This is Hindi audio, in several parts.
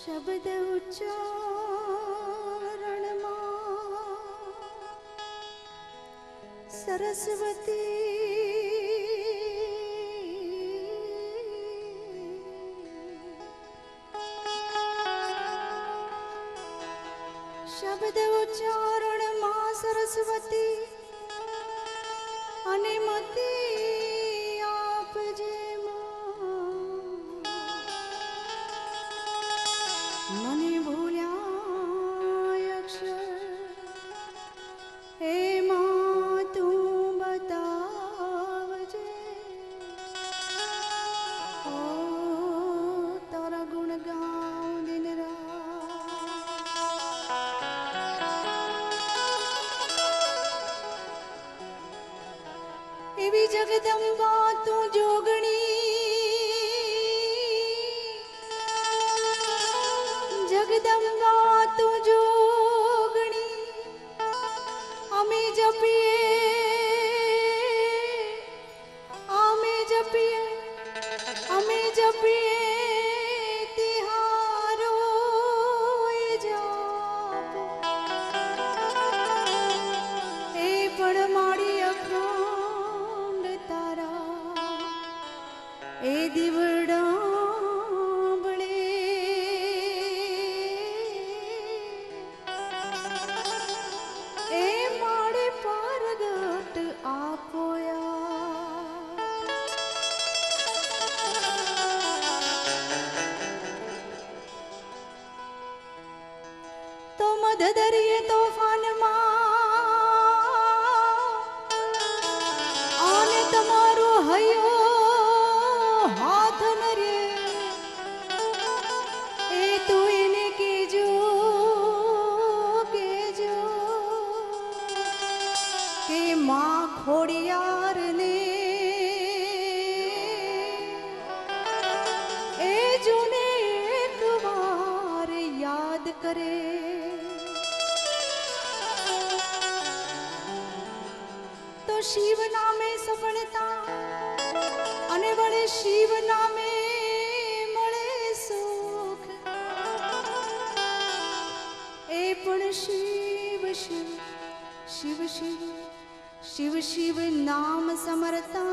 શબ્દ ઉચ્ચારણમાં સરસ્વતી શબ્દ ઉચ્ચારણમાં સરસ્વતી અને મતી આપજે મને ભૂલ્યા અક્ષર એમાં તું બતાવજે ઓ તારા ગુણ ગાઉં દિન રાત એવી જગદંબા તું જોગણી જગદંબા તું જોગણી અમે જપીએ તિહારો જાપ એ પણ મારી અખંડ તારા એ દીવડા દરિયે તોફાનમાં આને તમારો હૈયો હાથ ન રે એ તું એને કેજો કે માં ખોડિયારને એ જોને એક વાર યાદ કરે શિવ નામે સફળતા અને વળે શિવ નામે મળે સુખ એ પણ શિવ શિવ શિવ શિવ શિવ શિવ નામ સમરતા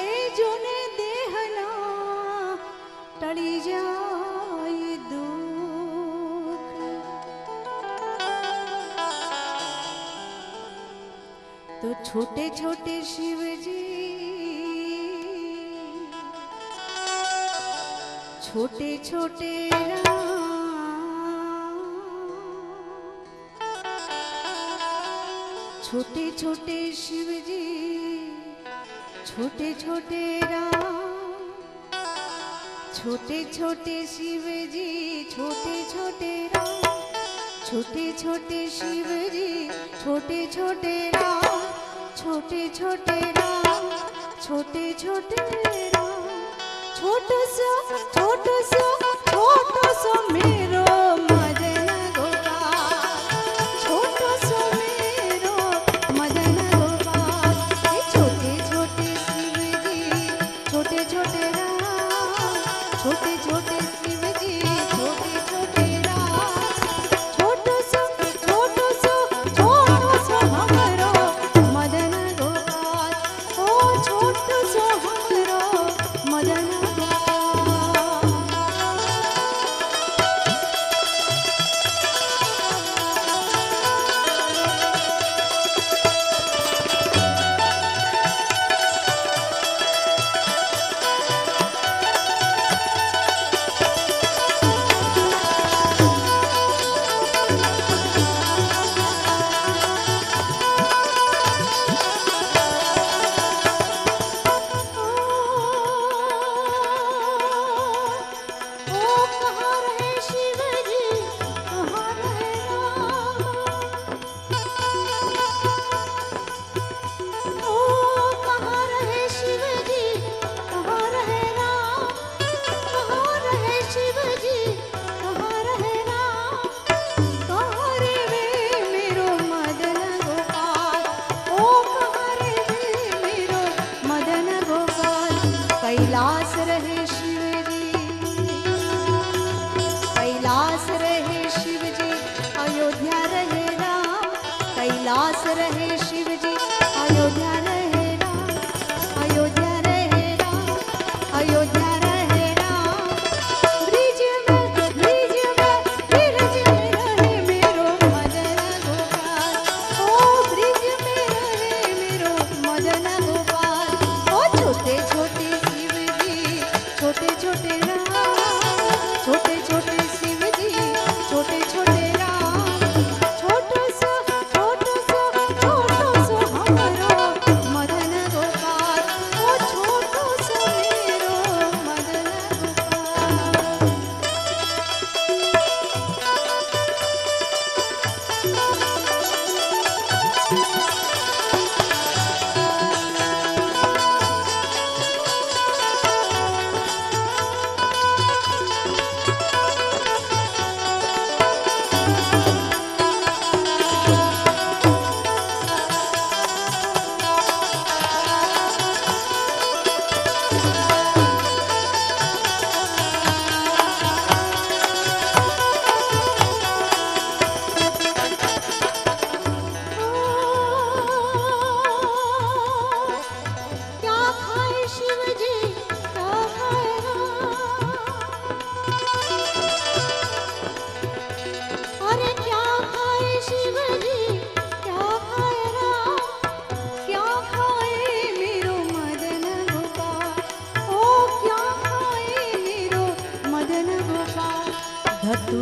એ જોને દેહના ટળી જાય દુઃખ तो छोटे छोटे शिव जी छोटे छोटे छोटे छोटे शिव जी छोटे छोटे छोटे छोटे शिव जी छोटे छोटे छोटे छोटे शिव जी छोटे छोटे छोटे छोटे छोटे छोटे छोटो सो मेरो मदन गोपाल छोटो सो मेरो मदन गोपाल छोटे छोटे शिव जी छोटे छोटे छोटे छोटे शिव जी छोटे छोटे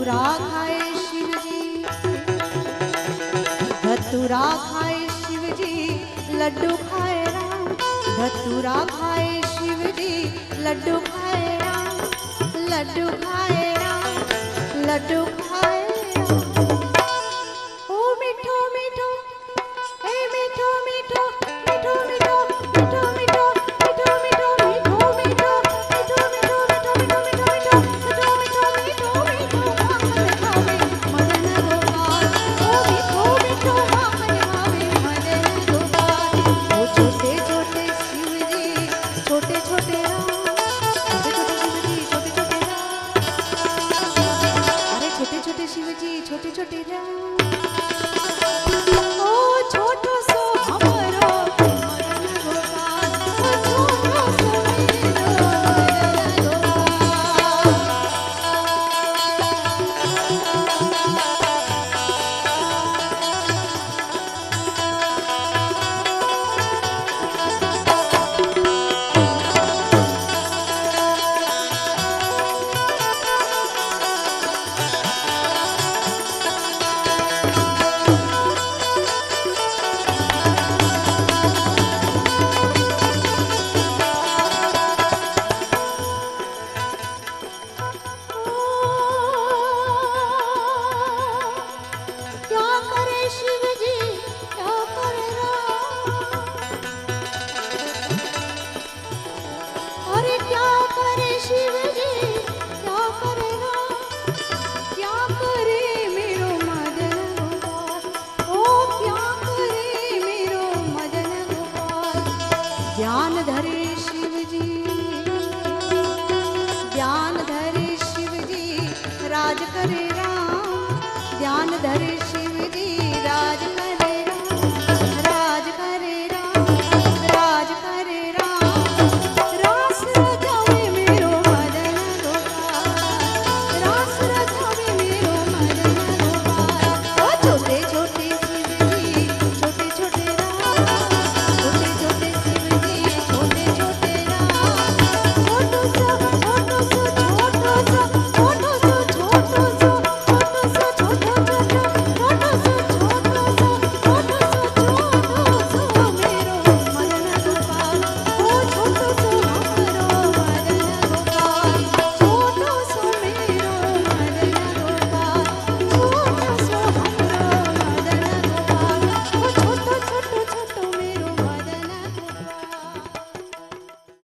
धतूरा खाए शिवजी, धतूरा खाए शिवजी, लड्डू खाए राम। धतूरा खाए शिवजी, लड्डू खाए राम, लड्डू खाए राम, लड्डू खाए राम। ओ मीठो मीठो, ए मीठो मीठो, मीठो मीठो, मीठो मीठो, मीठो मीठो, मीठो मीठो, मीठो मीठो, मीठो मीठो, मीठो मीठो, मीठो मीठो, मीठो मीठो, माखन खावे मदन गोपाल। ओ मीठो मीठो माखन खावे मदन गोपाल। ओ छोटे छोटे शिवजी, छोटे छोटे राम, छोटे छोटे शिवजी, छोटे छोटे राम। अरे छोटे छोटे शिवजी, छोटे छोटे राम। ओ छोटो सो हमरो मदन गोपाल, ओ छोटो सो मेरो मदन गोपाल। क्या करे शिवजी, क्या करे राम। अरे क्या करे शिवजी, क्या करे राम। क्या करे मेरो मदन गोपाल, ओ क्या करे मेरो मदन गोपाल। ध्यान धरे शिवजी, ध्यान धरे शिवजी, राज करे